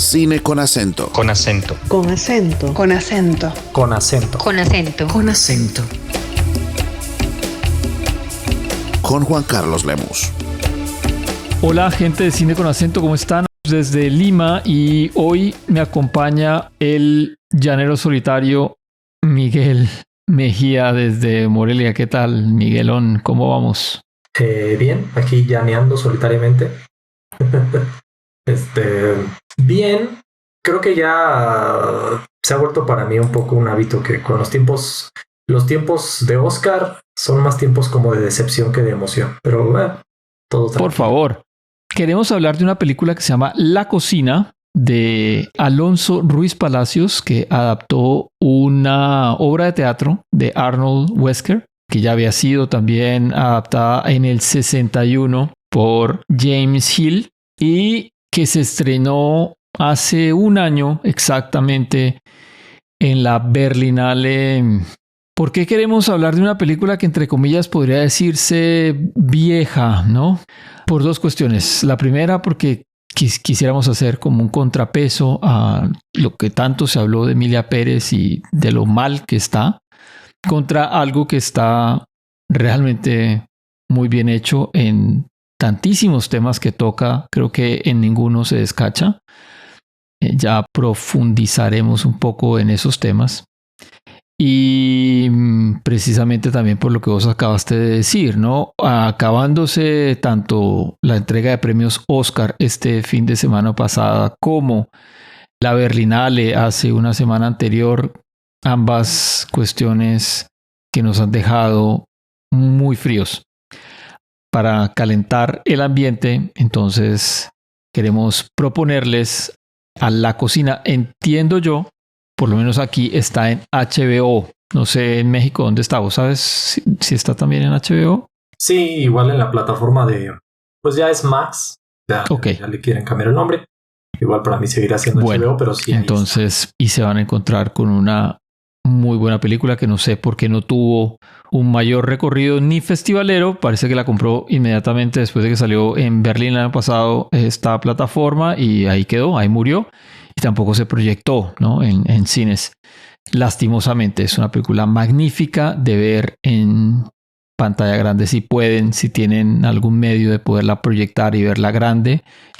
Cine con acento. Con acento. Con acento. Con acento. Con acento. Con acento. Con acento. Con Juan Carlos Lemus. Hola, gente de Cine con Acento, ¿cómo están? Desde Lima, y hoy me acompaña el llanero solitario Miguel Mejía desde Morelia. ¿Qué tal, Miguelón? ¿Cómo vamos? Bien, aquí llaneando solitariamente. Bien, creo que ya se ha vuelto para mí un poco un hábito que con los tiempos de Oscar son más tiempos como de decepción que de emoción, pero todo tranquilo. Por favor, queremos hablar de una película que se llama La Cocina, de Alonso Ruiz Palacios, que adaptó una obra de teatro de Arnold Wesker, que ya había sido también adaptada en el 61 por James Hill y que se estrenó hace un año exactamente en la Berlinale. ¿Por qué queremos hablar de una película que, entre comillas, podría decirse vieja, ¿no? Por dos cuestiones. La primera, porque quisiéramos hacer como un contrapeso a lo que tanto se habló de Emilia Pérez y de lo mal que está, contra algo que está realmente muy bien hecho en tantísimos temas que toca. Creo que en ninguno se descacha. Ya profundizaremos un poco en esos temas. Y precisamente también por lo que vos acabaste de decir, ¿no? Acabándose tanto la entrega de premios Oscar este fin de semana pasada como la Berlinale hace una semana anterior, ambas cuestiones que nos han dejado muy fríos. Para calentar el ambiente, entonces queremos proponerles a La Cocina. Entiendo yo, por lo menos aquí está en HBO. No sé en México dónde está. ¿Vos sabes si está también en HBO? Sí, igual en la plataforma pues ya es Max. Ya le quieren cambiar el nombre. Igual para mí seguirá siendo HBO, pero sí. Entonces, y se van a encontrar con una muy buena película que no sé por qué no tuvo un mayor recorrido ni festivalero. Parece que la compró inmediatamente después de que salió en Berlín el año pasado esta plataforma y ahí quedó, ahí murió. Y tampoco se proyectó, ¿no? en cines. Lastimosamente, es una película magnífica de ver en pantalla grande si pueden, si tienen algún medio de poderla proyectar y verla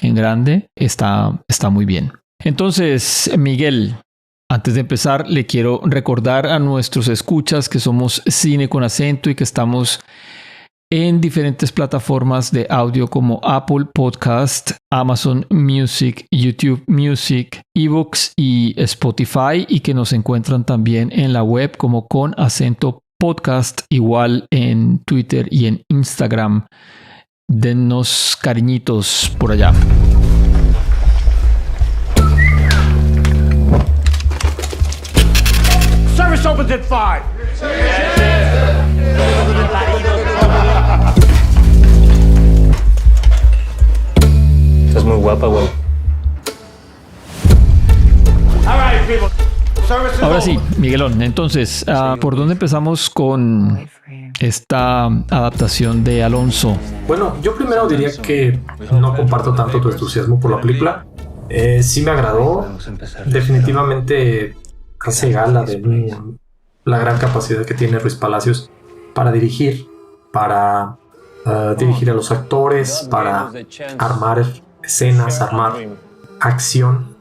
en grande, está muy bien. Entonces, Miguel, antes de empezar, le quiero recordar a nuestros escuchas que somos Cine con Acento y que estamos en diferentes plataformas de audio como Apple Podcast, Amazon Music, YouTube Music, eBooks y Spotify, y que nos encuentran también en la web como Con Acento Podcast, igual en Twitter y en Instagram. Dennos cariñitos por allá. Service opens at 5. Estás muy guapa, güey. Ahora sí, Miguelón, entonces, ¿por dónde empezamos con esta adaptación de Alonso? Bueno, yo primero diría que no comparto tanto tu entusiasmo por la película. Sí me agradó. Definitivamente hace gala de la gran capacidad que tiene Ruiz Palacios para dirigir, dirigir a los actores, para armar escenas, armar acción.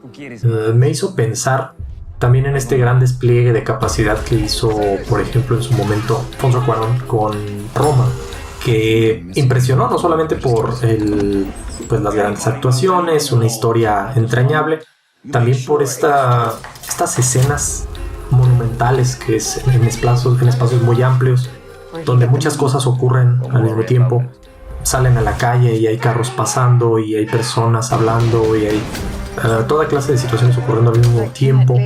Me hizo pensar también en este gran despliegue de capacidad que hizo, por ejemplo, en su momento Alfonso Cuarón con Roma, que impresionó no solamente por las grandes actuaciones, una historia entrañable, también por estas escenas monumentales que es en espacios muy amplios, donde muchas cosas ocurren al mismo tiempo. Salen a la calle y hay carros pasando y hay personas hablando y hay toda clase de situaciones ocurriendo al mismo tiempo,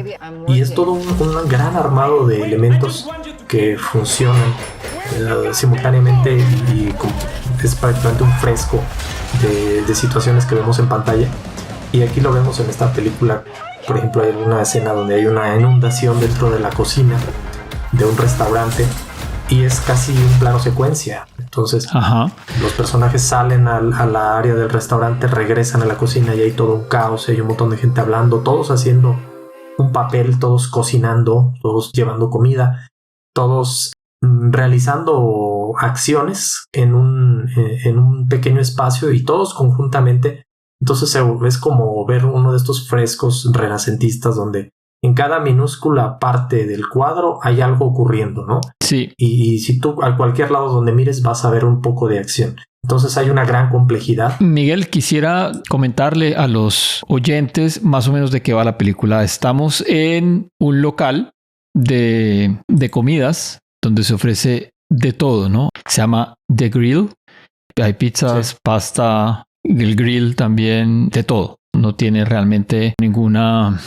y es todo un gran armado de elementos que funcionan simultáneamente y es prácticamente un fresco de situaciones que vemos en pantalla. Y aquí lo vemos en esta película. Por ejemplo, hay una escena donde hay una inundación dentro de la cocina de un restaurante y es casi un plano secuencia. Entonces, Ajá. los personajes salen a la área del restaurante, regresan a la cocina y hay todo un caos, hay un montón de gente hablando, todos haciendo un papel, todos cocinando, todos llevando comida, todos realizando acciones en un pequeño espacio y todos conjuntamente. Entonces es como ver uno de estos frescos renacentistas donde en cada minúscula parte del cuadro hay algo ocurriendo, ¿no? Sí. Y si tú a cualquier lado donde mires vas a ver un poco de acción. Entonces hay una gran complejidad. Miguel, quisiera comentarle a los oyentes más o menos de qué va la película. Estamos en un local de comidas donde se ofrece de todo, ¿no? Se llama The Grill. Hay pizzas, sí, pasta, el grill también, de todo. No tiene realmente ninguna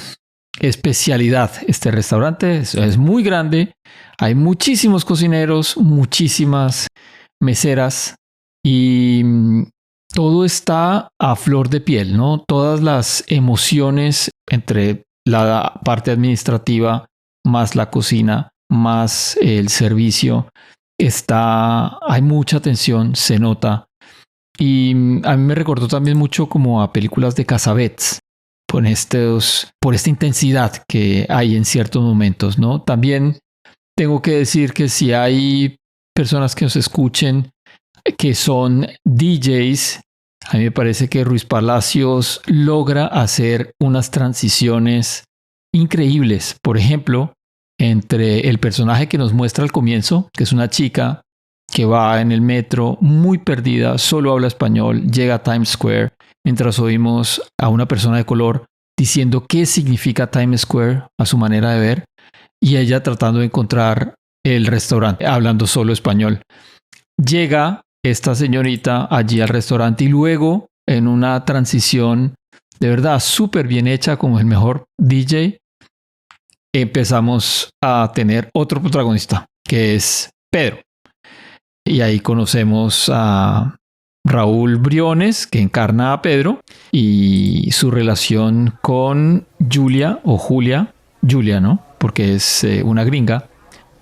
especialidad este restaurante. Es muy grande. Hay muchísimos cocineros, muchísimas meseras y todo está a flor de piel, ¿no? Todas las emociones entre la parte administrativa más la cocina más el servicio hay mucha tensión, se nota. Y a mí me recordó también mucho como a películas de Cassavetes por esta intensidad que hay en ciertos momentos, ¿no? También tengo que decir que si hay personas que nos escuchen que son DJs, a mí me parece que Ruiz Palacios logra hacer unas transiciones increíbles. Por ejemplo, entre el personaje que nos muestra al comienzo, que es una chica que va en el metro muy perdida, solo habla español, llega a Times Square, mientras oímos a una persona de color diciendo qué significa Times Square a su manera de ver, y ella tratando de encontrar el restaurante, hablando solo español. Llega esta señorita allí al restaurante y luego, en una transición de verdad súper bien hecha, como el mejor DJ, empezamos a tener otro protagonista, que es Pedro. Y ahí conocemos a Raúl Briones, que encarna a Pedro, y su relación con Julia, ¿no? Porque es una gringa,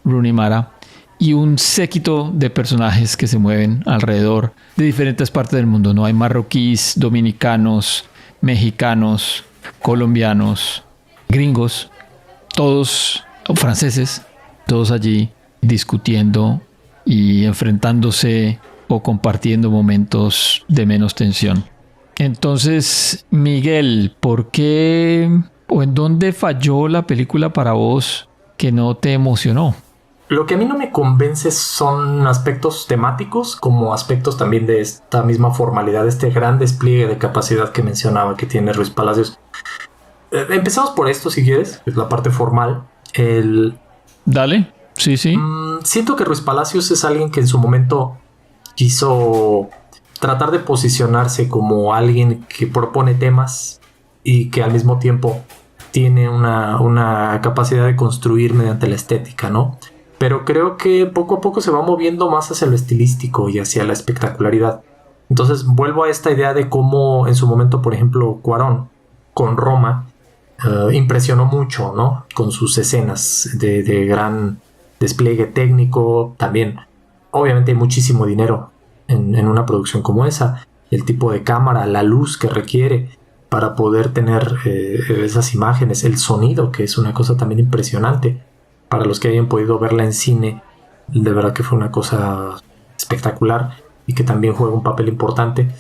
Rooney Mara, y un séquito de personajes que se mueven alrededor de diferentes partes del mundo, ¿no? Hay marroquíes, dominicanos, mexicanos, colombianos, gringos, todos franceses, todos allí discutiendo y enfrentándose o compartiendo momentos de menos tensión. Entonces, Miguel, ¿por qué o en dónde falló la película para vos que no te emocionó? Lo que a mí no me convence son aspectos temáticos, como aspectos también de esta misma formalidad, este gran despliegue de capacidad que mencionaba que tiene Ruiz Palacios. Empezamos por esto, si quieres, es la parte formal. Dale, sí. Siento que Ruiz Palacios es alguien que en su momento quiso tratar de posicionarse como alguien que propone temas y que al mismo tiempo tiene una capacidad de construir mediante la estética, ¿no? Pero creo que poco a poco se va moviendo más hacia lo estilístico y hacia la espectacularidad. Entonces vuelvo a esta idea de cómo en su momento, por ejemplo, Cuarón con Roma impresionó mucho, ¿no? Con sus escenas de gran despliegue técnico. También, obviamente, hay muchísimo dinero en una producción como esa. El tipo de cámara, la luz que requiere para poder tener esas imágenes, el sonido, que es una cosa también impresionante. Para los que hayan podido verla en cine, de verdad que fue una cosa espectacular y que también juega un papel importante.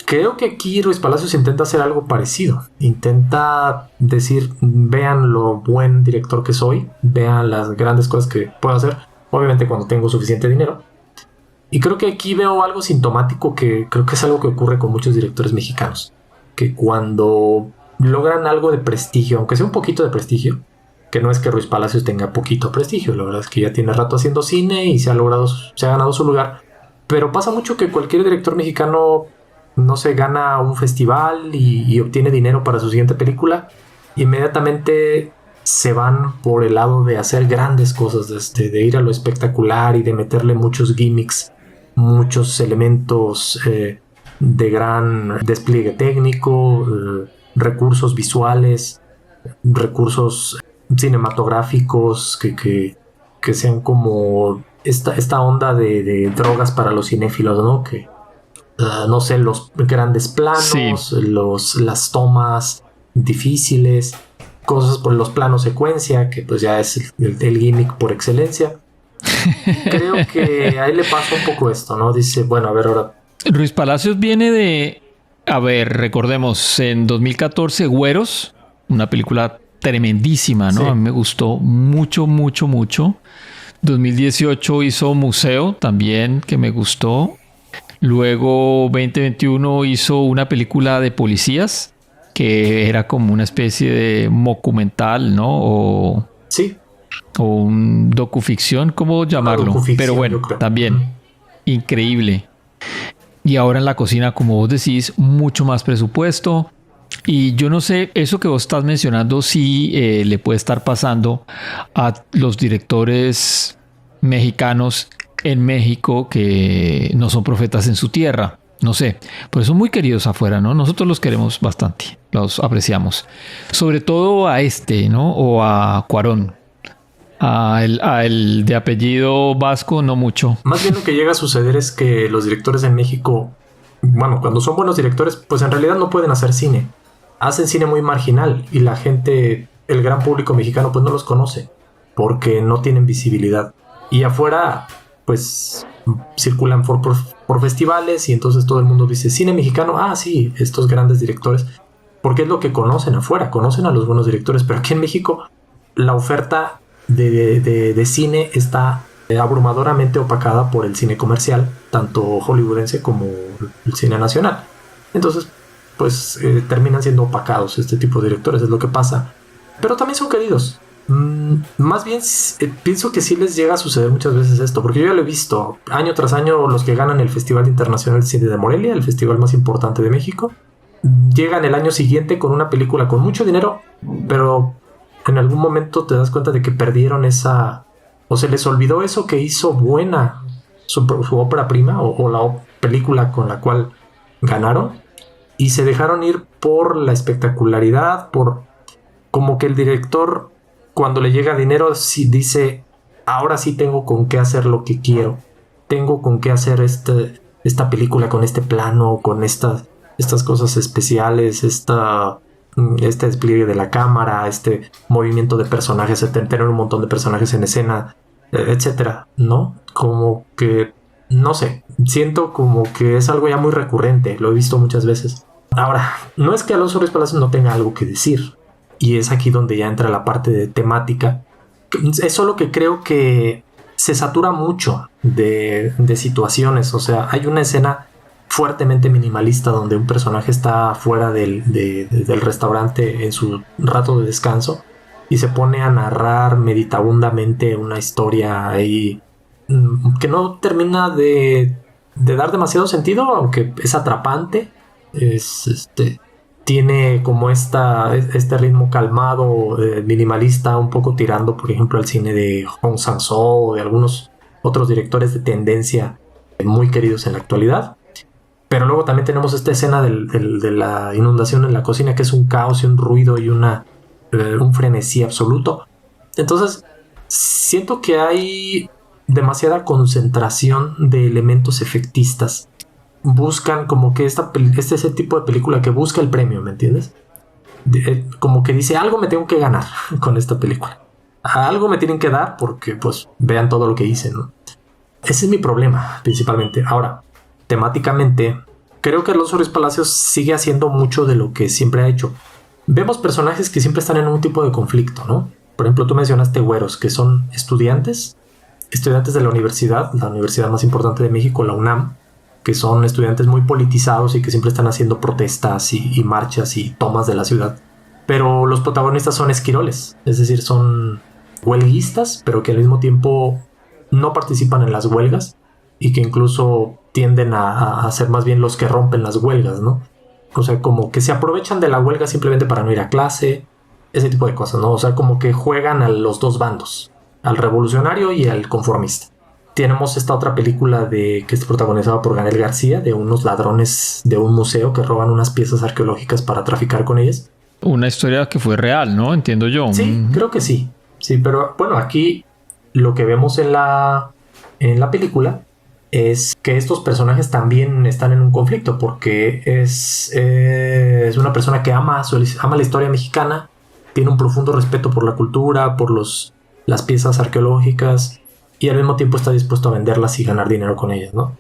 Creo que aquí Ruiz Palacios intenta hacer algo parecido. Intenta decir, vean lo buen director que soy, vean las grandes cosas que puedo hacer, obviamente cuando tengo suficiente dinero. Y creo que aquí veo algo sintomático que creo que es algo que ocurre con muchos directores mexicanos. Que cuando logran algo de prestigio, aunque sea un poquito de prestigio, que no es que Ruiz Palacios tenga poquito prestigio, la verdad es que ya tiene rato haciendo cine y se ha ganado su lugar. Pero pasa mucho que cualquier director mexicano, no se gana un festival y obtiene dinero para su siguiente película, inmediatamente se van por el lado de hacer grandes cosas, de ir a lo espectacular y de meterle muchos gimmicks, muchos elementos de gran despliegue técnico, recursos visuales, recursos cinematográficos que sean como esta onda de drogas para los cinéfilos, ¿no? Que, no sé, los grandes planos, sí, las tomas difíciles, cosas por los planos secuencia, que pues ya es el gimmick por excelencia. Creo que a él le pasa un poco esto, ¿no? Dice, bueno, a ver, ahora... Ruiz Palacios viene de... A ver, recordemos, en 2014, Güeros, una película tremendísima, ¿no? Sí. A mí me gustó mucho, mucho, mucho. 2018 hizo Museo, también, que me gustó. Luego, 2021 hizo una película de policías, que era como una especie de documental, ¿no? Sí. O un docuficción, ¿cómo llamarlo? Docuficción, pero bueno, también increíble. Y ahora en La Cocina, como vos decís, mucho más presupuesto. Y yo no sé, eso que vos estás mencionando sí le puede estar pasando a los directores mexicanos en México que no son profetas en su tierra. No sé, pero son muy queridos afuera, ¿no? Nosotros los queremos bastante, los apreciamos. Sobre todo a este, ¿no? O a Cuarón. A el de apellido vasco, no mucho. Más bien lo que llega a suceder es que los directores en México, bueno, cuando son buenos directores, pues en realidad no pueden hacer cine. Hacen cine muy marginal y la gente, el gran público mexicano, pues no los conoce porque no tienen visibilidad. Y afuera, pues circulan por festivales y entonces todo el mundo dice, cine mexicano, ah, sí, estos grandes directores, porque es lo que conocen afuera, conocen a los buenos directores, pero aquí en México la oferta de cine está abrumadoramente opacada por el cine comercial, tanto hollywoodense como el cine nacional. Entonces, pues terminan siendo opacados este tipo de directores, es lo que pasa. Pero también son queridos. Más bien pienso que sí les llega a suceder muchas veces esto, porque yo ya lo he visto año tras año. Los que ganan el Festival Internacional de Cine de Morelia, el festival más importante de México, llegan el año siguiente con una película con mucho dinero, pero en algún momento te das cuenta de que perdieron esa, o se les olvidó eso que hizo buena su ópera prima o la película con la cual ganaron, y se dejaron ir por la espectacularidad, por como que el director, cuando le llega dinero, sí dice, ahora sí tengo con qué hacer lo que quiero, tengo con qué hacer esta película con este plano, con estas cosas especiales, este despliegue de la cámara, este movimiento de personajes, tener un montón de personajes en escena, etcétera, ¿no? Como que, no sé, siento como que es algo ya muy recurrente, lo he visto muchas veces. Ahora, no es que Alonso Ruiz Palacios no tenga algo que decir, y es aquí donde ya entra la parte de temática. Es solo que creo que se satura mucho de situaciones. O sea, hay una escena fuertemente minimalista donde un personaje está fuera del restaurante en su rato de descanso y se pone a narrar meditabundamente una historia ahí que no termina de dar demasiado sentido, aunque es atrapante. Tiene como este ritmo calmado, minimalista, un poco tirando, por ejemplo, al cine de Hong Sang-soo o de algunos otros directores de tendencia muy queridos en la actualidad. Pero luego también tenemos esta escena de la inundación en la cocina, que es un caos y un ruido y un frenesí absoluto. Entonces, siento que hay demasiada concentración de elementos efectistas. Buscan como que este es el tipo de película que busca el premio, ¿me entiendes? Como que dice, algo me tengo que ganar con esta película. Algo me tienen que dar porque, pues, vean todo lo que hice, ¿no? Ese es mi problema, principalmente. Ahora, temáticamente, creo que Alonso Ruiz Palacios sigue haciendo mucho de lo que siempre ha hecho. Vemos personajes que siempre están en un tipo de conflicto, ¿no? Por ejemplo, tú mencionaste Güeros, que son estudiantes de la universidad más importante de México, la UNAM, que son estudiantes muy politizados y que siempre están haciendo protestas y marchas y tomas de la ciudad. Pero los protagonistas son esquiroles, es decir, son huelguistas, pero que al mismo tiempo no participan en las huelgas y que incluso tienden a ser más bien los que rompen las huelgas, ¿no? O sea, como que se aprovechan de la huelga simplemente para no ir a clase, ese tipo de cosas, ¿no? O sea, como que juegan a los dos bandos, al revolucionario y al conformista. Tenemos esta otra película que es protagonizada por Gael García, de unos ladrones de un museo que roban unas piezas arqueológicas para traficar con ellas. Una historia que fue real, ¿no? Entiendo yo. Sí, creo que sí. Sí, pero bueno, aquí lo que vemos en la en la película es que estos personajes también están en un conflicto, porque es una persona que ama la historia mexicana, tiene un profundo respeto por la cultura, por las piezas arqueológicas, y al mismo tiempo está dispuesto a venderlas y ganar dinero con ellas, ¿no?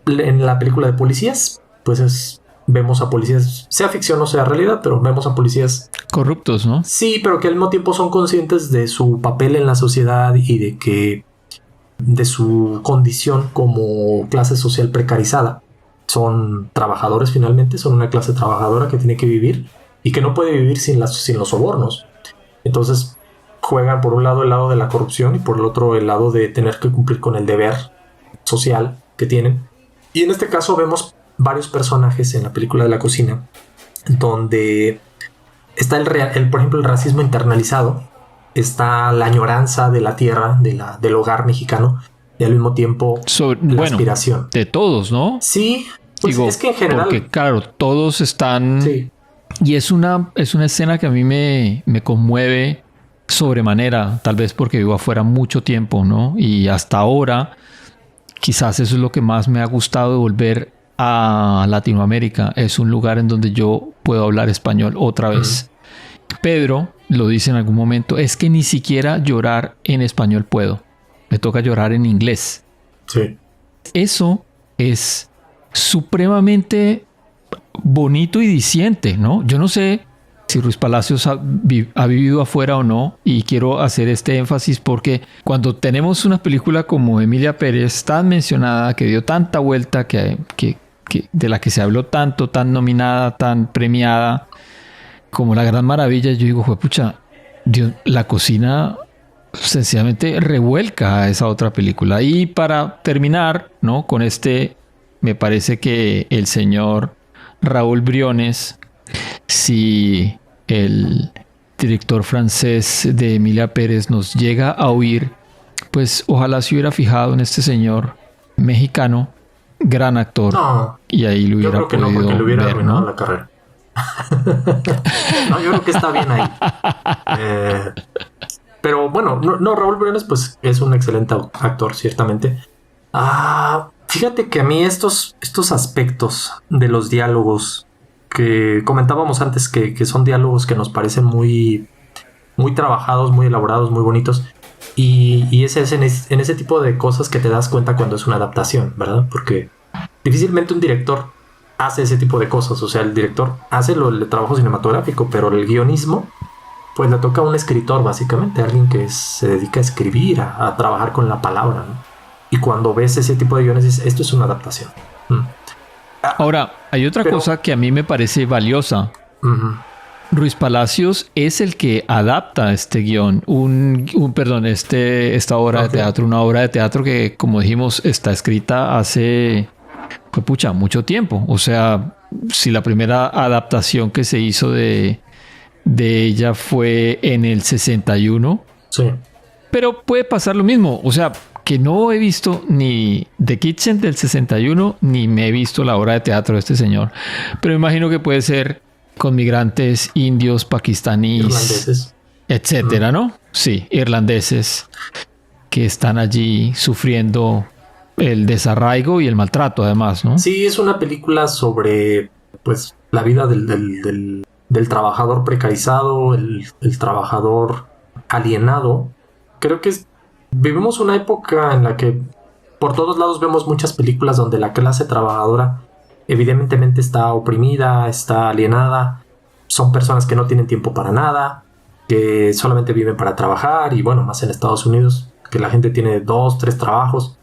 En la película de policías, pues vemos a policías, sea ficción o sea realidad, pero vemos a policías corruptos, ¿no? Sí, pero que al mismo tiempo son conscientes de su papel en la sociedad y de su condición como clase social precarizada. Son trabajadores finalmente, son una clase trabajadora que tiene que vivir y que no puede vivir sin los sobornos. Entonces juegan por un lado el lado de la corrupción y por el otro el lado de tener que cumplir con el deber social que tienen. Y en este caso vemos varios personajes en la película de La Cocina donde está por ejemplo, el racismo internalizado, está la añoranza de la tierra, del hogar mexicano, y al mismo tiempo la aspiración. De todos, ¿no? Sí, pues es que en general... Porque claro, todos están... Sí. Y es una escena que a mí me conmueve sobremanera, tal vez porque vivo afuera mucho tiempo, ¿no? Y hasta ahora, quizás eso es lo que más me ha gustado de volver a Latinoamérica. Es un lugar en donde yo puedo hablar español otra vez. Pedro lo dice en algún momento, es que ni siquiera llorar en español puedo. Me toca llorar en inglés. Sí. Eso es supremamente bonito y diciente, ¿no? Yo no sé si Ruiz Palacios ha vivido afuera o no, y quiero hacer este énfasis porque cuando tenemos una película como Emilia Pérez, tan mencionada, que dio tanta vuelta, que de la que se habló tanto, tan nominada, tan premiada, como La Gran Maravilla, yo digo, juepucha, La Cocina sencillamente revuelca a esa otra película. Y para terminar, ¿no? Con me parece que el señor Raúl Briones, si el director francés de Emilia Pérez nos llega a oír, pues ojalá se hubiera fijado en este señor mexicano, gran actor, y ahí lo hubiera podido no, porque le hubiera ver, arruinado ¿no? la carrera. No, yo creo que está bien ahí. Pero bueno, Raúl Briones pues es un excelente actor, ciertamente. Fíjate que a mí estos aspectos de los diálogos que comentábamos antes, que son diálogos que nos parecen muy, muy trabajados, muy elaborados, muy bonitos, y es en ese tipo de cosas que te das cuenta cuando es una adaptación, ¿verdad? Porque difícilmente un director hace ese tipo de cosas. O sea, el director hace el trabajo cinematográfico, pero el guionismo pues le toca a un escritor, básicamente, alguien que se dedica a escribir, a trabajar con la palabra, ¿no? Y cuando ves ese tipo de guiones, dices, esto es una adaptación. Ahora, hay otra cosa que a mí me parece valiosa. Ruiz Palacios es el que adapta este guión, esta obra de teatro, una obra de teatro que, como dijimos, está escrita hace mucho tiempo. O sea, si la primera adaptación que se hizo de ella fue en el 61. Sí. Pero puede pasar lo mismo. O sea, que no he visto ni The Kitchen del 61, ni me he visto la obra de teatro de este señor. Pero me imagino que puede ser con migrantes indios, pakistaníes, irlandeses, etcétera, ¿no? Sí, irlandeses que están allí sufriendo el desarraigo y el maltrato, además, ¿no? Sí, es una película sobre, pues, la vida del trabajador precarizado, el trabajador alienado. Creo que vivimos una época en la que por todos lados vemos muchas películas donde la clase trabajadora evidentemente está oprimida, está alienada. Son personas que no tienen tiempo para nada, que solamente viven para trabajar, y bueno, más en Estados Unidos, que la gente tiene 2, 3 trabajos.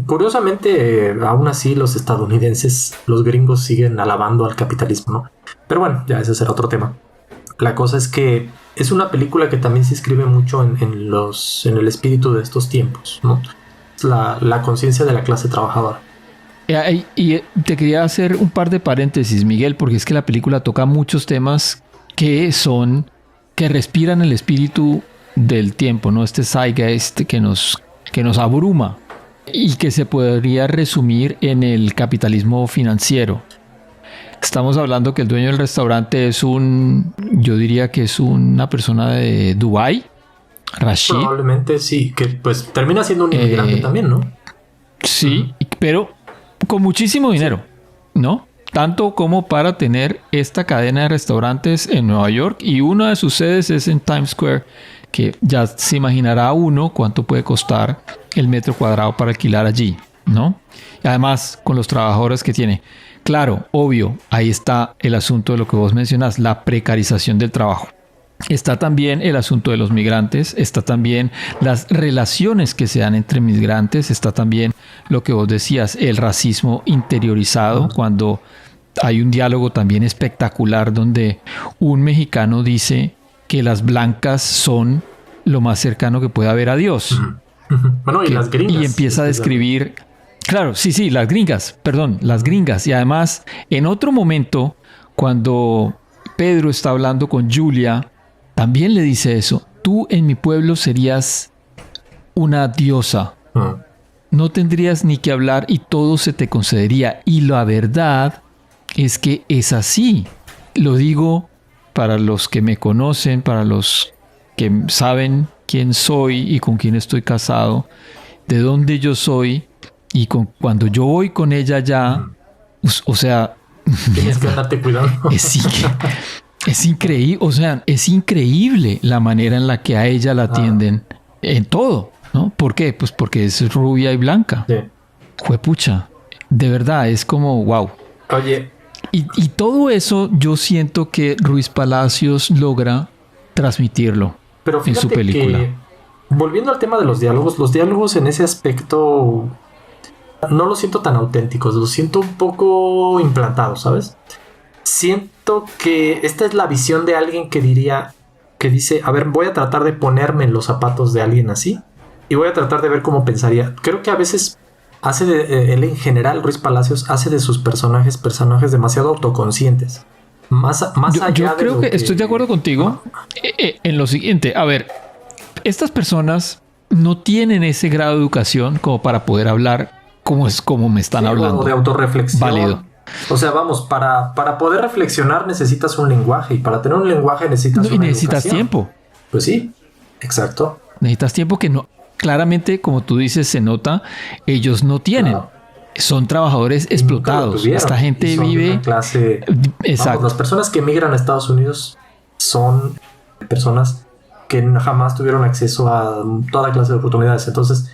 Curiosamente, aún así los estadounidenses, los gringos, siguen alabando al capitalismo, ¿no? Pero bueno, ya ese será otro tema. La cosa es que es una película que también se inscribe mucho en el espíritu de estos tiempos, ¿no? Es la conciencia de la clase trabajadora. Y te quería hacer un par de paréntesis, Miguel, porque es que la película toca muchos temas que respiran el espíritu del tiempo, ¿no? Este zeitgeist que nos abruma y que se podría resumir en el capitalismo financiero. Estamos hablando que el dueño del restaurante yo diría que es una persona de Dubái, Rashid. Probablemente sí, que pues termina siendo un inmigrante también, ¿no? Sí, pero con muchísimo dinero, ¿no? Tanto como para tener esta cadena de restaurantes en Nueva York, y una de sus sedes es en Times Square, que ya se imaginará uno cuánto puede costar el metro cuadrado para alquilar allí, ¿no? Y además, con los trabajadores que tiene. Claro, obvio, ahí está el asunto de lo que vos mencionas, la precarización del trabajo. Está también el asunto de los migrantes, está también las relaciones que se dan entre migrantes, está también lo que vos decías, el racismo interiorizado, cuando hay un diálogo también espectacular donde un mexicano dice que las blancas son lo más cercano que puede haber a Dios. Bueno, y las gringas. Y empieza a describir... Claro, sí, las gringas. Y además, en otro momento, cuando Pedro está hablando con Julia, también le dice eso. Tú en mi pueblo serías una diosa. No tendrías ni que hablar y todo se te concedería. Y la verdad es que es así. Lo digo para los que me conocen, para los que saben quién soy y con quién estoy casado, de dónde yo soy. Y cuando yo voy con ella ya, o sea... Tienes que andarte cuidando. Es increíble, o sea, es increíble la manera en la que a ella la atienden en todo, ¿no? ¿Por qué? Pues porque es rubia y blanca. Sí. Juepucha, de verdad, es como wow. Oye. Y todo eso yo siento que Ruiz Palacios logra transmitirlo en su película. Que, volviendo al tema de los diálogos en ese aspecto... No los siento tan auténticos, los siento un poco implantados, ¿sabes? Siento que esta es la visión de alguien que dice, a ver, voy a tratar de ponerme en los zapatos de alguien así y voy a tratar de ver cómo pensaría. Creo que a veces él en general, Ruiz Palacios, hace de sus personajes demasiado autoconscientes. Más allá de... Yo creo que estoy de acuerdo contigo en lo siguiente. A ver, estas personas no tienen ese grado de educación como para poder hablar como me están hablando. O de autorreflexión. Válido. O sea, vamos, para poder reflexionar necesitas un lenguaje, y para tener un lenguaje necesitas una necesitas educación. Tiempo. Pues sí, exacto. Necesitas tiempo que no, claramente, como tú dices, se nota, ellos no tienen. Claro. Son trabajadores explotados. Esta gente vive... Una clase... Exacto. Vamos, las personas que emigran a Estados Unidos son personas que jamás tuvieron acceso a toda clase de oportunidades. Entonces...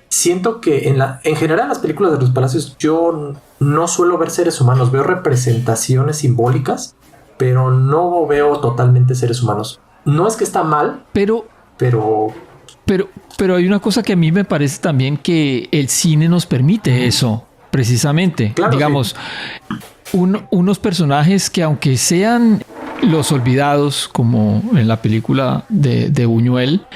Siento que en general las películas de Ruiz Palacios yo no suelo ver seres humanos, veo representaciones simbólicas, pero no veo totalmente seres humanos. No es que está mal, pero hay una cosa que a mí me parece también que el cine nos permite eso, precisamente. Claro, digamos, sí. Unos personajes que aunque sean los olvidados, como en la película de Buñuel,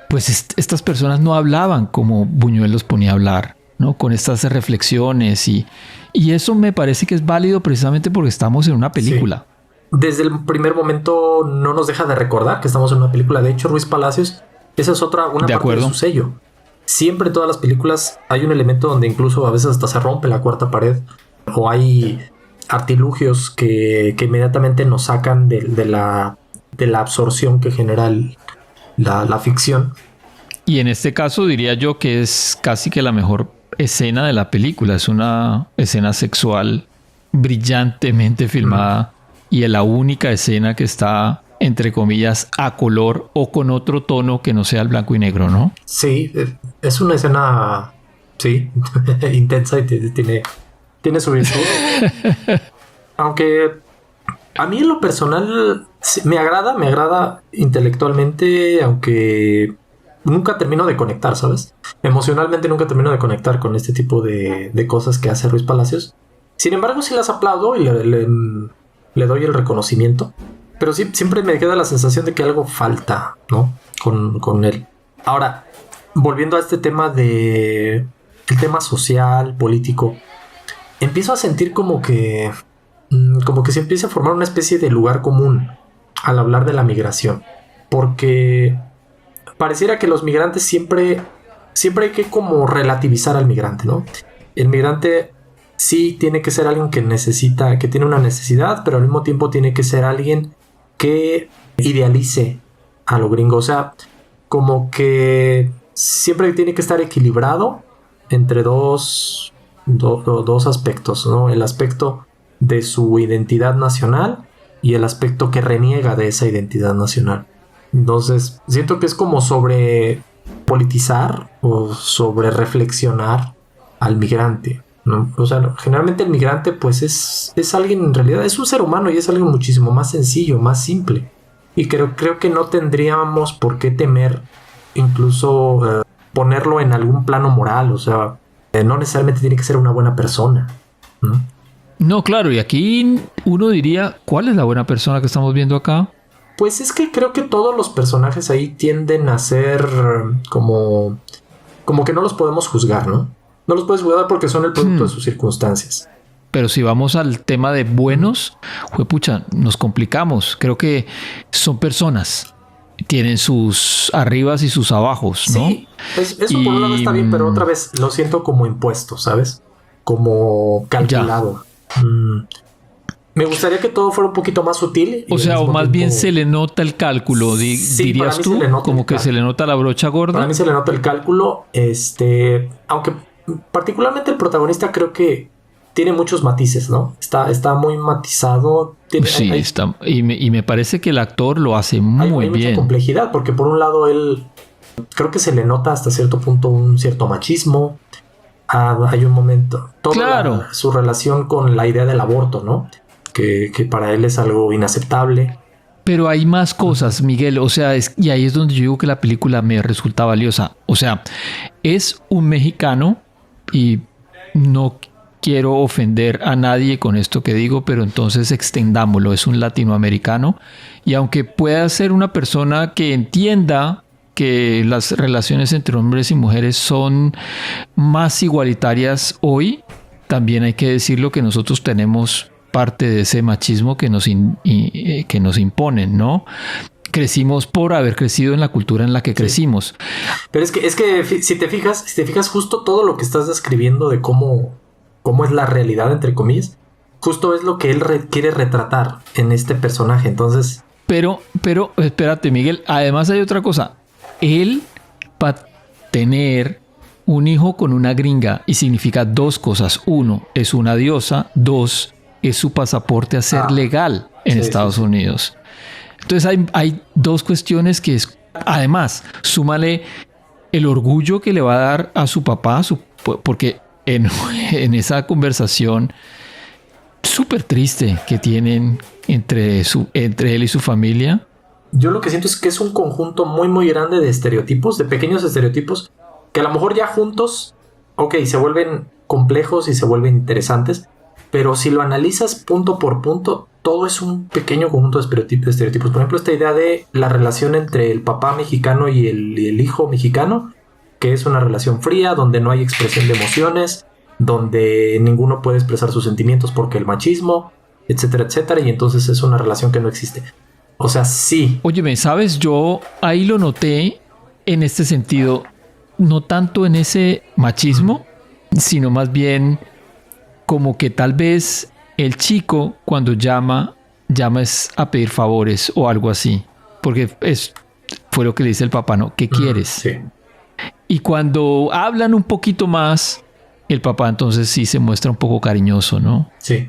pues estas personas no hablaban como Buñuel los ponía a hablar, ¿no? Con estas reflexiones y eso me parece que es válido precisamente porque estamos en una película. Sí. Desde el primer momento no nos deja de recordar que estamos en una película. De hecho, Ruiz Palacios, esa es una parte de su sello. Siempre en todas las películas hay un elemento donde incluso a veces hasta se rompe la cuarta pared o hay artilugios que inmediatamente nos sacan de la absorción que genera la ficción. Y en este caso diría yo que es casi que la mejor escena de la película. Es una escena sexual brillantemente filmada y es la única escena que está, entre comillas, a color o con otro tono que no sea el blanco y negro, ¿no? Sí, es una escena, sí, intensa y tiene su virtud. Aunque a mí en lo personal me agrada intelectualmente, aunque nunca termino de conectar, ¿sabes? Emocionalmente nunca termino de conectar con este tipo de cosas que hace Ruiz Palacios. Sin embargo, sí las aplaudo y le doy el reconocimiento. Pero sí, siempre me queda la sensación de que algo falta, ¿no? Con él. Ahora, volviendo a este tema el tema social, político, empiezo a sentir como que se empieza a formar una especie de lugar común al hablar de la migración, porque pareciera que los migrantes siempre hay que como relativizar al migrante, ¿no? El migrante sí tiene que ser alguien que tiene una necesidad, pero al mismo tiempo tiene que ser alguien que idealice a lo gringo, o sea, como que siempre tiene que estar equilibrado entre dos aspectos, ¿no? El aspecto de su identidad nacional y el aspecto que reniega de esa identidad nacional. Entonces, siento que es como sobre politizar o sobre reflexionar al migrante, ¿no? O sea, generalmente el migrante pues es alguien, en realidad es un ser humano y es alguien muchísimo más sencillo, más simple. Y creo que no tendríamos por qué temer incluso ponerlo en algún plano moral, o sea, no necesariamente tiene que ser una buena persona, ¿no? No, claro, y aquí uno diría, ¿cuál es la buena persona que estamos viendo acá? Pues es que creo que todos los personajes ahí tienden a ser como que no los podemos juzgar, ¿no? No los puedes juzgar porque son el producto de sus circunstancias. Pero si vamos al tema de buenos, juepucha, nos complicamos. Creo que son personas. Tienen sus arribas y sus abajos, ¿no? Sí, eso por un lado está bien, pero otra vez lo siento como impuesto, ¿sabes? Como calculado. Me gustaría que todo fuera un poquito más sutil. O sea, o más bien se le nota el cálculo, dirías tú, como que se le nota la brocha gorda. Para mí se le nota el cálculo, aunque particularmente el protagonista creo que tiene muchos matices, ¿no? Está muy matizado. Está, y me parece que el actor lo hace muy bien. Hay mucha complejidad, porque por un lado él creo que se le nota hasta cierto punto un cierto machismo. Hay un momento, su relación con la idea del aborto, ¿no? Que para él es algo inaceptable. Pero hay más cosas, Miguel. O sea, y ahí es donde yo digo que la película me resulta valiosa. O sea, es un mexicano y no quiero ofender a nadie con esto que digo, pero entonces extendámoslo. Es un latinoamericano y aunque pueda ser una persona que entienda que las relaciones entre hombres y mujeres son más igualitarias hoy, también hay que decirlo que nosotros tenemos parte de ese machismo que nos imponen, ¿no? Crecimos por haber crecido en la cultura en la que crecimos. Pero es que si te fijas justo todo lo que estás describiendo de cómo es la realidad, entre comillas, justo es lo que él quiere retratar en este personaje. Entonces, pero espérate, Miguel, además hay otra cosa. Él va a tener un hijo con una gringa y significa dos cosas. Uno, es una diosa. Dos, es su pasaporte a ser legal en Estados Unidos. Entonces hay dos cuestiones que es... Además, súmale el orgullo que le va a dar a su papá, porque en esa conversación súper triste que tienen entre él y su familia. Yo lo que siento es que es un conjunto muy muy grande de estereotipos, de pequeños estereotipos, que a lo mejor ya juntos, se vuelven complejos y se vuelven interesantes, pero si lo analizas punto por punto, todo es un pequeño conjunto de estereotipos. Por ejemplo, esta idea de la relación entre el papá mexicano y el hijo mexicano, que es una relación fría, donde no hay expresión de emociones, donde ninguno puede expresar sus sentimientos porque el machismo, etcétera, etcétera, y entonces es una relación que no existe. O sea, sí. Óyeme, ¿sabes? Yo ahí lo noté en este sentido, no tanto en ese machismo, sino más bien como que tal vez el chico cuando llama es a pedir favores o algo así, porque fue lo que le dice el papá, ¿no? ¿Qué quieres? Sí. Y cuando hablan un poquito más, el papá entonces sí se muestra un poco cariñoso, ¿no? Sí.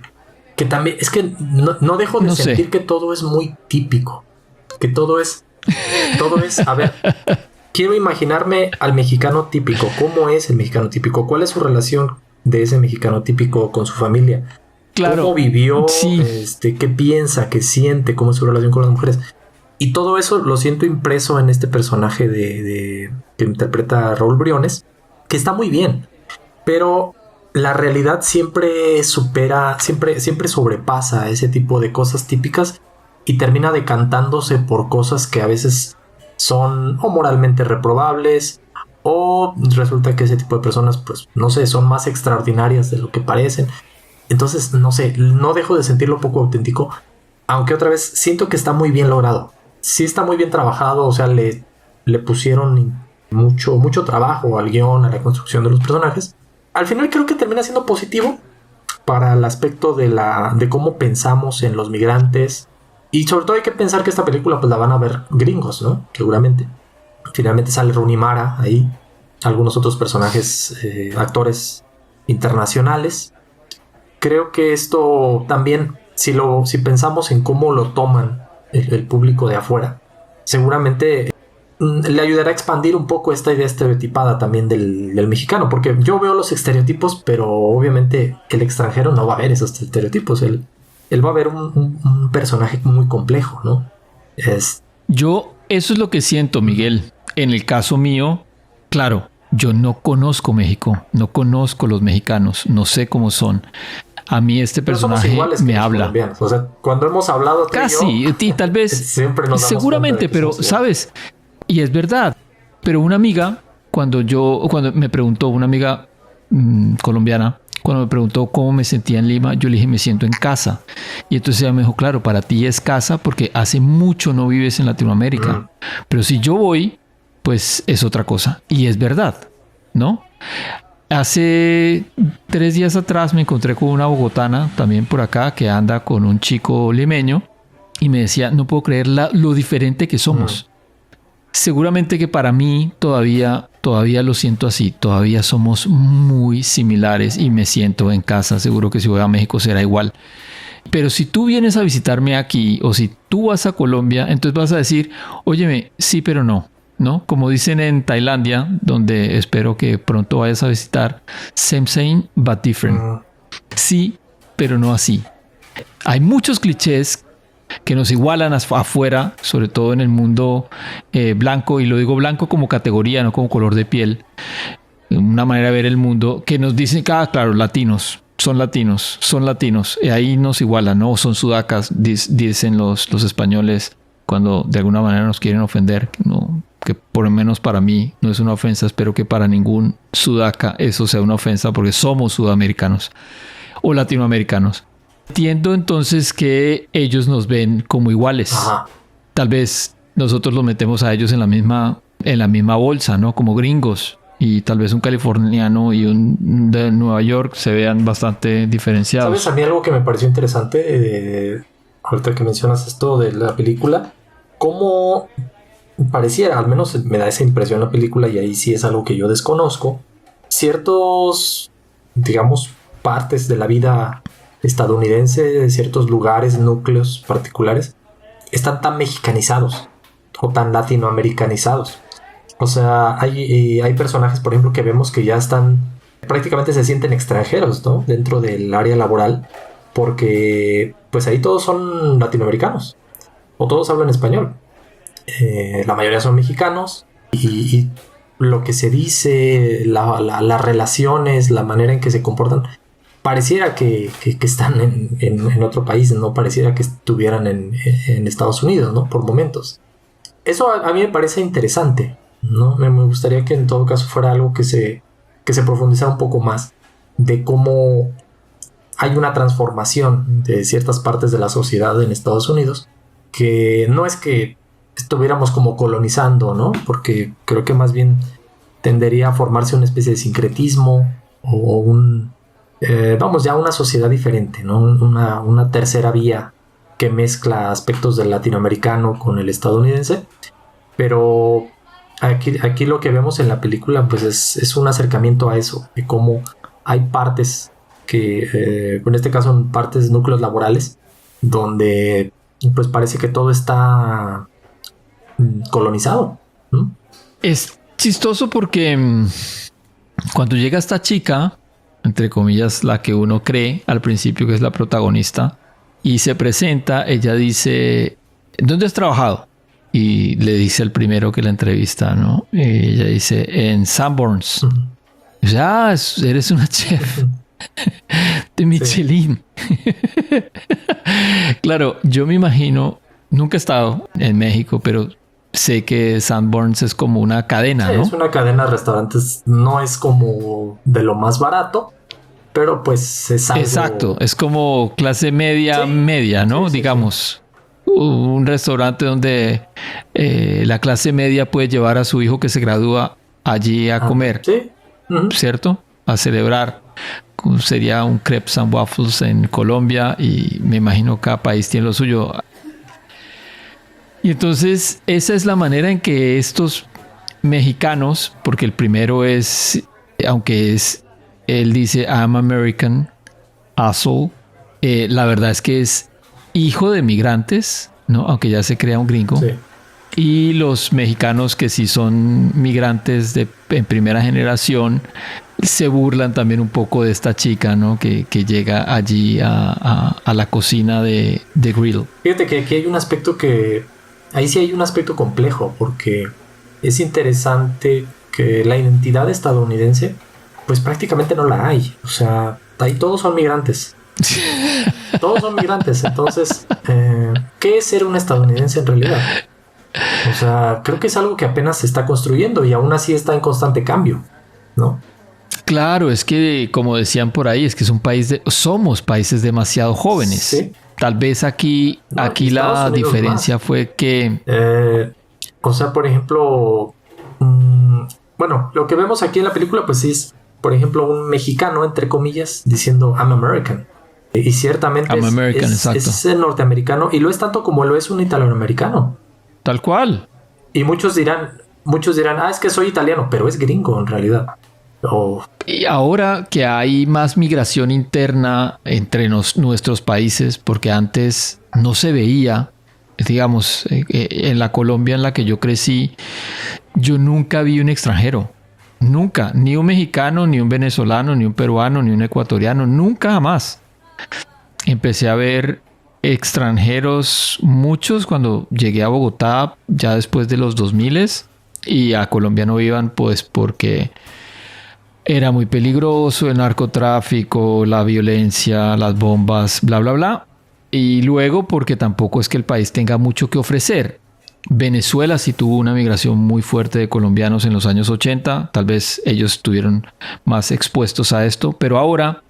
Que también, es que no dejo de sentir que todo es muy típico. Que todo es, a ver, quiero imaginarme al mexicano típico. ¿Cómo es el mexicano típico? ¿Cuál es su relación de ese mexicano típico con su familia? Claro. ¿Cómo vivió? Sí. ¿Qué piensa? ¿Qué siente? ¿Cómo es su relación con las mujeres? Y todo eso lo siento impreso en este personaje que interpreta Raúl Briones, que está muy bien. Pero la realidad siempre sobrepasa ese tipo de cosas típicas y termina decantándose por cosas que a veces son o moralmente reprobables, o resulta que ese tipo de personas, pues, no sé, son más extraordinarias de lo que parecen. Entonces, no sé, no dejo de sentirlo poco auténtico, aunque otra vez siento que está muy bien logrado. Sí está muy bien trabajado, o sea, le pusieron mucho trabajo al guión, a la construcción de los personajes. Al final creo que termina siendo positivo para el aspecto de cómo pensamos en los migrantes. Y sobre todo hay que pensar que esta película pues la van a ver gringos, ¿no? Seguramente. Finalmente sale Rooney Mara ahí. algunos otros personajes, actores internacionales. Creo que esto también, si pensamos en cómo lo toman el público de afuera, seguramente le ayudará a expandir un poco esta idea estereotipada también del mexicano, porque yo veo los estereotipos, pero obviamente el extranjero no va a ver esos estereotipos. Él va a ver un personaje muy complejo, ¿no? Yo, eso es lo que siento, Miguel. En el caso mío, claro, yo no conozco México, no conozco los mexicanos, no sé cómo son. A mí este personaje me habla. O sea, cuando hemos hablado casi, y tal vez siempre nos seguramente, pero sabes, y es verdad. Pero una amiga, cuando me preguntó, una amiga colombiana, cuando me preguntó cómo me sentía en Lima, yo le dije, me siento en casa. Y entonces ella me dijo, claro, para ti es casa porque hace mucho no vives en Latinoamérica. Pero si yo voy, pues es otra cosa. Y es verdad, ¿no? Hace 3 días atrás me encontré con una bogotana, también por acá, que anda con un chico limeño y me decía, no puedo creer lo diferente que somos. Seguramente que para mí todavía lo siento así, todavía somos muy similares y me siento en casa. Seguro que si voy a México será igual. Pero si tú vienes a visitarme aquí o si tú vas a Colombia, entonces vas a decir, óyeme, sí, pero no. ¿No? Como dicen en Tailandia, donde espero que pronto vayas a visitar, same but different. Sí, pero no así. Hay muchos clichés que nos igualan afuera, sobre todo en el mundo blanco, y lo digo blanco como categoría, no como color de piel, una manera de ver el mundo, que nos dicen que, claro, son latinos, y ahí nos igualan, ¿no? Son sudacas, dicen los españoles cuando de alguna manera nos quieren ofender, ¿no? Que por lo menos para mí no es una ofensa. Espero que para ningún sudaca eso sea una ofensa, porque somos sudamericanos o latinoamericanos. Entiendo entonces que ellos nos ven como iguales. Ajá. Tal vez nosotros los metemos a ellos en la misma bolsa, ¿no? Como gringos. Y tal vez un californiano y un de Nueva York se vean bastante diferenciados. ¿Sabes? A mí algo que me pareció interesante, ahorita que mencionas esto de la película, cómo pareciera, al menos me da esa impresión la película, y ahí sí es algo que yo desconozco, ciertos, digamos, partes de la vida estadounidense, ciertos lugares, núcleos particulares, están tan mexicanizados o tan latinoamericanizados. O sea, hay personajes, por ejemplo, que vemos que ya están, prácticamente se sienten extranjeros, ¿no? Dentro del área laboral, porque pues ahí todos son latinoamericanos o todos hablan español. La mayoría son mexicanos y lo que se dice, las relaciones, la manera en que se comportan, pareciera que están en otro país, no pareciera que estuvieran en Estados Unidos, ¿no? Por momentos. Eso a mí me parece interesante, ¿no? Me gustaría que en todo caso fuera algo que se profundizara un poco más de cómo hay una transformación de ciertas partes de la sociedad en Estados Unidos, que no es que estuviéramos como colonizando, ¿no? Porque creo que más bien tendería a formarse una especie de sincretismo o ya una sociedad diferente, ¿no? Una tercera vía que mezcla aspectos del latinoamericano con el estadounidense. Pero aquí lo que vemos en la película pues es un acercamiento a eso, de cómo hay partes que, en este caso son partes, núcleos laborales, donde pues parece que todo está colonizado, ¿no? Es chistoso porque cuando llega esta chica, entre comillas, la que uno cree al principio que es la protagonista, y se presenta, ella dice, ¿dónde has trabajado? Y le dice al primero que la entrevista, ¿no? Y ella dice, en Sanborns. Y dice, eres una chef de Michelin. Sí. Claro, yo me imagino, nunca he estado en México, pero sé que Sanborns es como una cadena, ¿no? Es una cadena de restaurantes, no es como de lo más barato, pero pues es algo... Exacto, es como clase media, ¿no? Sí, digamos, un restaurante donde la clase media puede llevar a su hijo que se gradúa allí a comer, ¿cierto? A celebrar. Sería un crepes and waffles en Colombia, y me imagino cada país tiene lo suyo. Y entonces esa es la manera en que estos mexicanos, porque el primero es, aunque es, él dice I'm American, asshole, la verdad es que es hijo de migrantes, ¿no? Aunque ya se crea un gringo. Sí. Y los mexicanos que sí son migrantes en primera generación se burlan también un poco de esta chica, ¿no? Que llega allí a la cocina de Grill. Fíjate que aquí hay un aspecto ahí sí hay un aspecto complejo, porque es interesante que la identidad estadounidense, pues prácticamente no la hay. O sea, ahí todos son migrantes. Todos son migrantes. Entonces, ¿qué es ser un estadounidense en realidad? O sea, creo que es algo que apenas se está construyendo y aún así está en constante cambio, ¿no? Claro, es que como decían por ahí, es que es un país somos países demasiado jóvenes. Sí. Tal vez aquí la diferencia más fue que... o sea, por ejemplo, bueno, lo que vemos aquí en la película pues es, por ejemplo, un mexicano, entre comillas, diciendo I'm American. Y ciertamente I'm American, exacto. Es norteamericano y lo es tanto como lo es un italoamericano. Tal cual. Y muchos dirán, es que soy italiano, pero es gringo en realidad. Y ahora que hay más migración interna entre nuestros países, porque antes no se veía, digamos, en la Colombia en la que yo crecí, yo nunca vi un extranjero. Nunca. Ni un mexicano, ni un venezolano, ni un peruano, ni un ecuatoriano. Nunca jamás. Empecé a ver extranjeros, muchos, cuando llegué a Bogotá, ya después de los 2000, y a Colombia no iban, pues porque era muy peligroso el narcotráfico, la violencia, las bombas, bla, bla, bla. Y luego porque tampoco es que el país tenga mucho que ofrecer. Venezuela sí tuvo una migración muy fuerte de colombianos en los años 80. Tal vez ellos estuvieron más expuestos a esto, pero ahora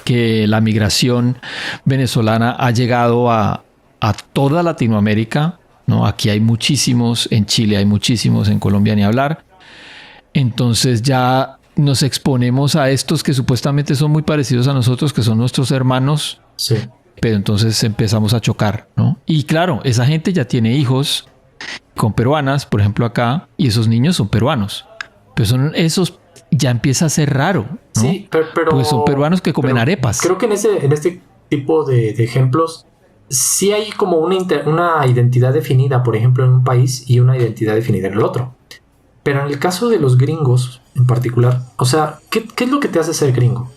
que la migración venezolana ha llegado a toda Latinoamérica, ¿no? Aquí hay muchísimos, en Chile hay muchísimos, en Colombia ni hablar. Entonces ya nos exponemos a estos que supuestamente son muy parecidos a nosotros, que son nuestros hermanos. Sí. Pero entonces empezamos a chocar, ¿no? Y claro, esa gente ya tiene hijos con peruanas, por ejemplo acá, y esos niños son peruanos. Pero son esos, ya empieza a ser raro, ¿no? Sí, pero pues son peruanos que comen arepas. Creo que en este tipo de ejemplos sí hay como una identidad definida, por ejemplo, en un país y una identidad definida en el otro. Pero en el caso de los gringos en particular, o sea, ¿qué es lo que te hace ser gringo?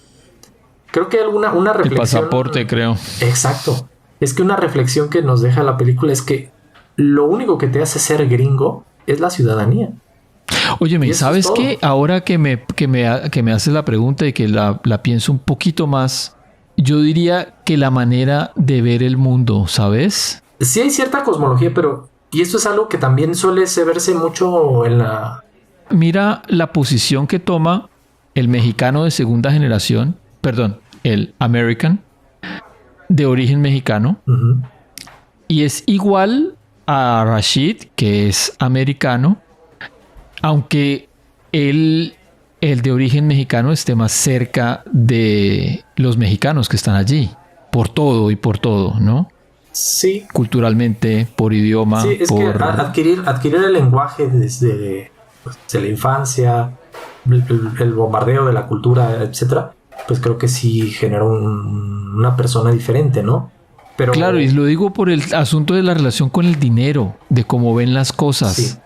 Creo que hay una reflexión... El pasaporte, creo. Exacto. Es que una reflexión que nos deja la película es que lo único que te hace ser gringo es la ciudadanía. Óyeme, ¿sabes qué? Ahora que me haces la pregunta y que la pienso un poquito más, yo diría que la manera de ver el mundo, ¿sabes? Sí hay cierta cosmología, pero... Y esto es algo que también suele verse mucho en la... Mira la posición que toma el mexicano de segunda generación, el American, de origen mexicano, Uh-huh. y es igual a Rashid, que es americano, aunque el de origen mexicano esté más cerca de los mexicanos que están allí, por todo, ¿no? Sí. Culturalmente, por idioma. Sí, es que adquirir el lenguaje desde la infancia, el bombardeo de la cultura, etcétera, pues creo que sí genera una persona diferente, ¿no? Pero claro, y lo digo por el asunto de la relación con el dinero, de cómo ven las cosas. Sí.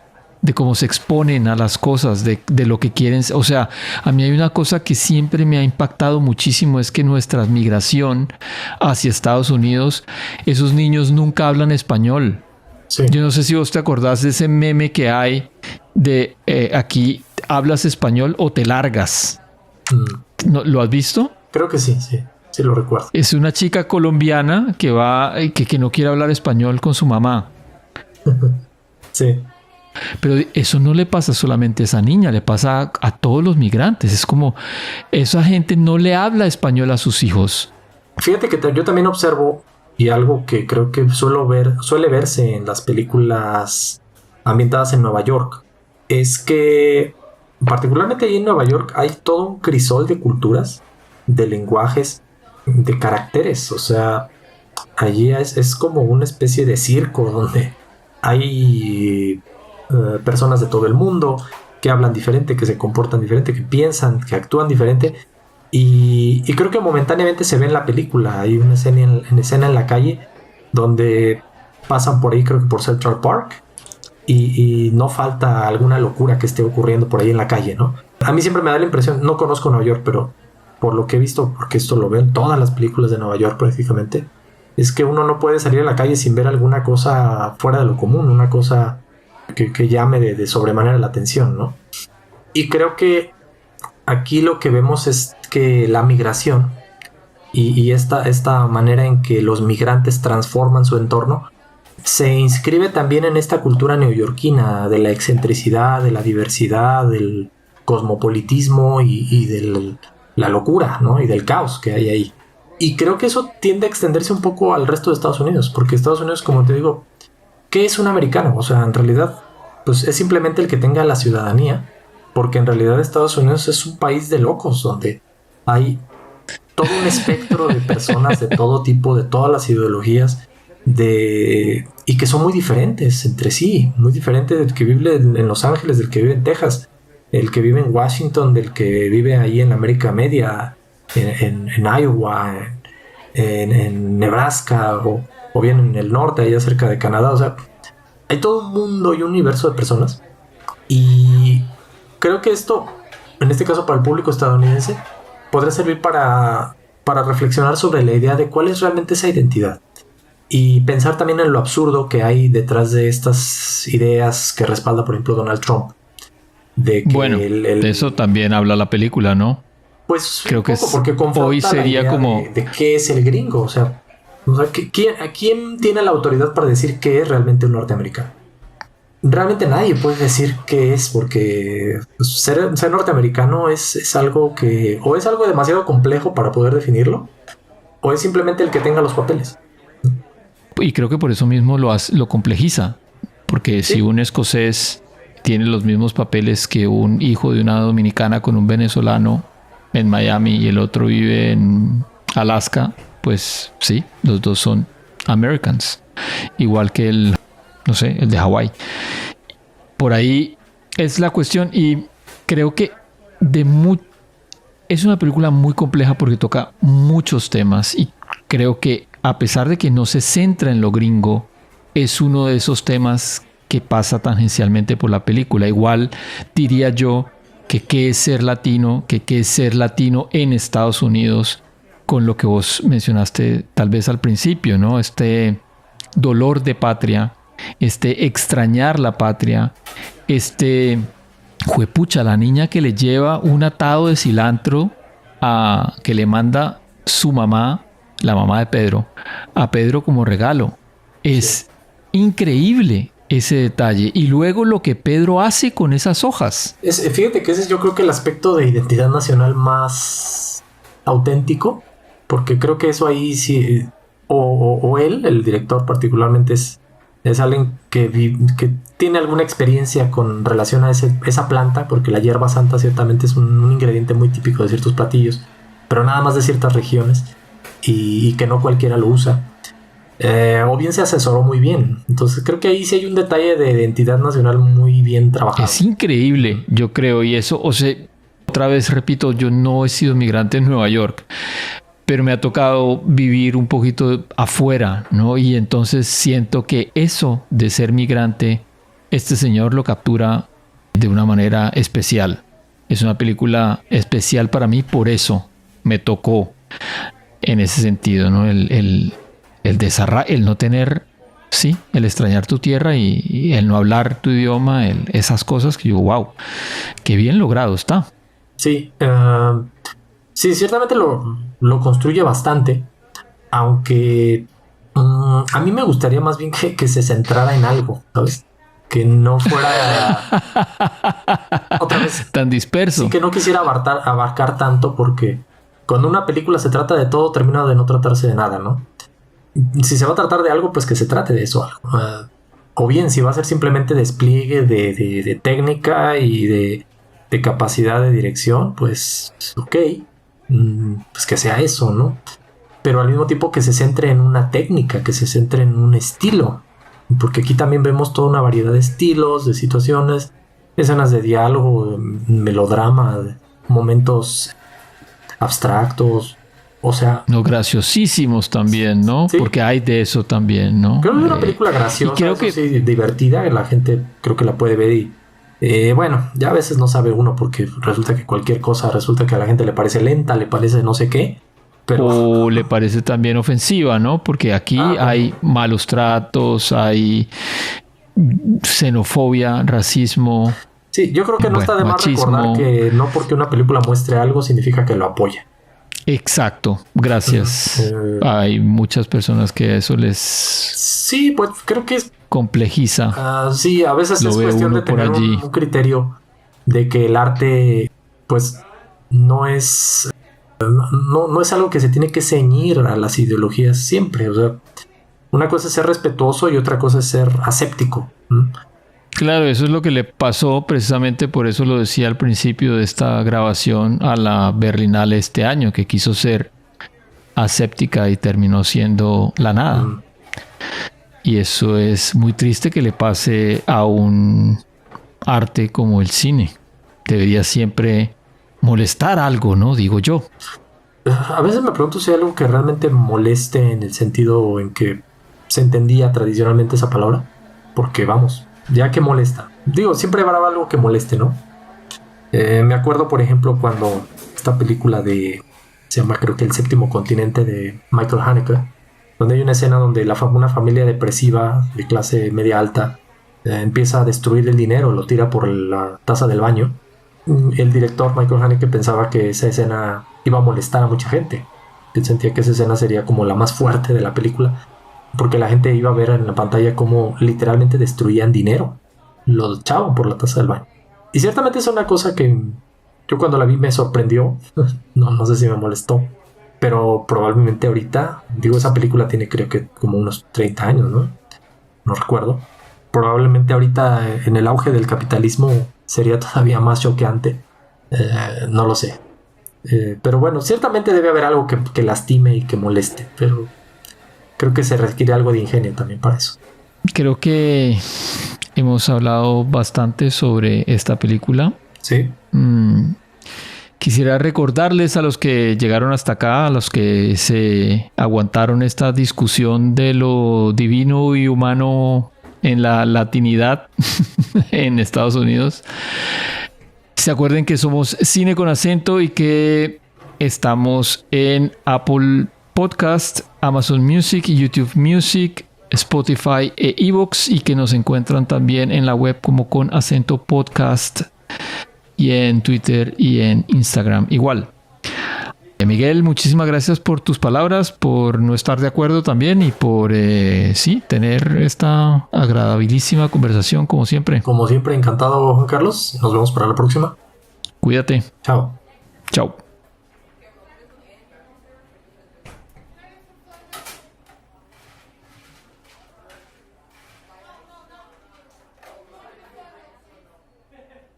De cómo se exponen a las cosas, de lo que quieren. O sea, a mí hay una cosa que siempre me ha impactado muchísimo, es que nuestra migración hacia Estados Unidos, esos niños nunca hablan español. Sí. Yo no sé si vos te acordás de ese meme que hay de aquí hablas español o te largas. ¿Lo has visto? Creo que sí lo recuerdo. Es una chica colombiana que que no quiere hablar español con su mamá. Sí. Pero eso no le pasa solamente a esa niña, le pasa a todos los migrantes. Es como esa gente no le habla español a sus hijos. Fíjate que yo también observo, y algo que creo que suele verse en las películas ambientadas en Nueva York, es que particularmente ahí en Nueva York hay todo un crisol de culturas, de lenguajes, de caracteres. O sea, allí es como una especie de circo donde hay personas de todo el mundo, que hablan diferente, que se comportan diferente, que piensan, que actúan diferente. Y creo que momentáneamente se ve en la película. Hay una escena en la calle donde pasan por ahí, creo que por Central Park, y no falta alguna locura que esté ocurriendo por ahí en la calle, ¿no? A mí siempre me da la impresión, no conozco Nueva York, pero por lo que he visto, porque esto lo veo en todas las películas de Nueva York prácticamente, es que uno no puede salir a la calle sin ver alguna cosa fuera de lo común, una cosa que llame de sobremanera la atención, ¿no? Y creo que aquí lo que vemos es que la migración y esta manera en que los migrantes transforman su entorno se inscribe también en esta cultura neoyorquina de la excentricidad, de la diversidad, del cosmopolitismo y de la locura, ¿no? Y del caos que hay ahí. Y creo que eso tiende a extenderse un poco al resto de Estados Unidos, porque Estados Unidos, como te digo, ¿qué es un americano? O sea, en realidad, pues es simplemente el que tenga la ciudadanía, porque en realidad Estados Unidos es un país de locos, donde hay todo un espectro de personas de todo tipo, de todas las ideologías, y que son muy diferentes entre sí, muy diferentes del que vive en Los Ángeles, del que vive en Texas, el que vive en Washington, del que vive ahí en América Media, en Iowa, en Nebraska, o bien en el norte, allá cerca de Canadá. O sea, hay todo un mundo y un universo de personas, y creo que esto, en este caso para el público estadounidense, podría servir para reflexionar sobre la idea de cuál es realmente esa identidad, y pensar también en lo absurdo que hay detrás de estas ideas que respalda, por ejemplo, Donald Trump. De que bueno, de eso también habla la película, ¿no? Pues creo que porque hoy sería la idea como de qué es el gringo. O sea ¿a quién tiene la autoridad para decir qué es realmente un norteamericano? Realmente nadie puede decir qué es, porque pues, ser norteamericano es algo que o es algo demasiado complejo para poder definirlo, o es simplemente el que tenga los papeles. Y creo que por eso mismo lo complejiza, porque Sí. si un escocés tiene los mismos papeles que un hijo de una dominicana con un venezolano en Miami y el otro vive en Alaska, pues sí, los dos son Americans, igual que el de Hawái. Por ahí es la cuestión, y creo que es una película muy compleja porque toca muchos temas, y creo que a pesar de que no se centra en lo gringo, es uno de esos temas que pasa tangencialmente por la película. Igual diría yo que qué es ser latino, que qué es ser latino en Estados Unidos, con lo que vos mencionaste tal vez al principio, ¿no? Este dolor de patria, extrañar la patria, juepucha, la niña que le lleva un atado de cilantro que le manda su mamá, la mamá de Pedro, a Pedro como regalo. Es increíble ese detalle. Y luego lo que Pedro hace con esas hojas. Fíjate que ese es, yo creo, que el aspecto de identidad nacional más auténtico, porque creo que eso ahí sí, o él, el director particularmente, es alguien que tiene alguna experiencia con relación a esa planta, porque la hierba santa ciertamente es un ingrediente muy típico de ciertos platillos, pero nada más de ciertas regiones, y que no cualquiera lo usa. O bien se asesoró muy bien. Entonces creo que ahí sí hay un detalle de identidad nacional muy bien trabajado. Es increíble, yo creo, y eso, otra vez repito, yo no he sido migrante en Nueva York, pero me ha tocado vivir un poquito afuera, ¿no? Y entonces siento que eso de ser migrante, este señor lo captura de una manera especial. Es una película especial para mí, por eso me tocó en ese sentido, ¿no? El no tener, sí, el extrañar tu tierra y el no hablar tu idioma, esas cosas que yo, wow, qué bien logrado está. Sí, sí, ciertamente lo construye bastante, aunque a mí me gustaría más bien que se centrara en algo, ¿sabes? Que no fuera otra vez tan disperso. Sí, que no quisiera abarcar tanto, porque cuando una película se trata de todo, termina de no tratarse de nada, ¿no? Si se va a tratar de algo, pues que se trate de eso algo. O bien, si va a ser simplemente despliegue de técnica y de capacidad de dirección, pues ok, pues que sea eso, ¿no? Pero al mismo tiempo que se centre en una técnica, que se centre en un estilo porque aquí también vemos toda una variedad de estilos, de situaciones, escenas de diálogo, melodrama, momentos abstractos, o sea... No, graciosísimos también, ¿no? Sí. Porque hay de eso también, ¿no? Creo que es una película graciosa, creo que... sí, divertida, la gente creo que la puede ver y... bueno, ya a veces no sabe uno porque resulta que cualquier cosa, resulta que a la gente le parece lenta, le parece no sé qué, pero... O le parece también ofensiva, ¿no? Porque aquí hay malos tratos, hay xenofobia, racismo. Sí, yo creo que no está de más recordar que no porque una película muestre algo significa que lo apoya. Exacto, gracias. Hay muchas personas que eso les... Sí, pues creo que es... complejiza. Sí, a veces es cuestión de tener un criterio de que el arte, pues, no es algo que se tiene que ceñir a las ideologías siempre. O sea, una cosa es ser respetuoso y otra cosa es ser aséptico. Claro, eso es lo que le pasó, precisamente por eso lo decía al principio de esta grabación, a la Berlinale este año, que quiso ser aséptica y terminó siendo la nada. Y eso es muy triste que le pase a un arte como el cine. Debería siempre molestar algo, ¿no? Digo yo. A veces me pregunto si hay algo que realmente moleste en el sentido en que se entendía tradicionalmente esa palabra. Porque vamos, ya que molesta. Digo, siempre habrá algo que moleste, ¿no? Me acuerdo, por ejemplo, cuando esta película se llama creo que El Séptimo Continente de Michael Haneke, donde hay una escena donde una familia depresiva de clase media alta empieza a destruir el dinero, lo tira por la taza del baño. El director Michael Haneke pensaba que esa escena iba a molestar a mucha gente. Él sentía que esa escena sería como la más fuerte de la película, porque la gente iba a ver en la pantalla cómo literalmente destruían dinero, lo echaban por la taza del baño. Y ciertamente es una cosa que yo cuando la vi me sorprendió. No sé si me molestó, pero probablemente ahorita, digo, esa película tiene creo que como unos 30 años, ¿no? No recuerdo. Probablemente ahorita en el auge del capitalismo sería todavía más choqueante. No lo sé. Pero bueno, ciertamente debe haber algo que lastime y que moleste, pero creo que se requiere algo de ingenio también para eso. Creo que hemos hablado bastante sobre esta película. Sí. Quisiera recordarles a los que llegaron hasta acá, a los que se aguantaron esta discusión de lo divino y humano en la latinidad en Estados Unidos. Se acuerden que somos Cine con Acento y que estamos en Apple Podcast, Amazon Music, YouTube Music, Spotify e iVoox, y que nos encuentran también en la web como Con Acento Podcast y en Twitter y en Instagram igual. Miguel, muchísimas gracias por tus palabras, por no estar de acuerdo también y por tener esta agradabilísima conversación como siempre. Como siempre, encantado, Juan Carlos. Nos vemos para la próxima. Cuídate. Chao. Chao.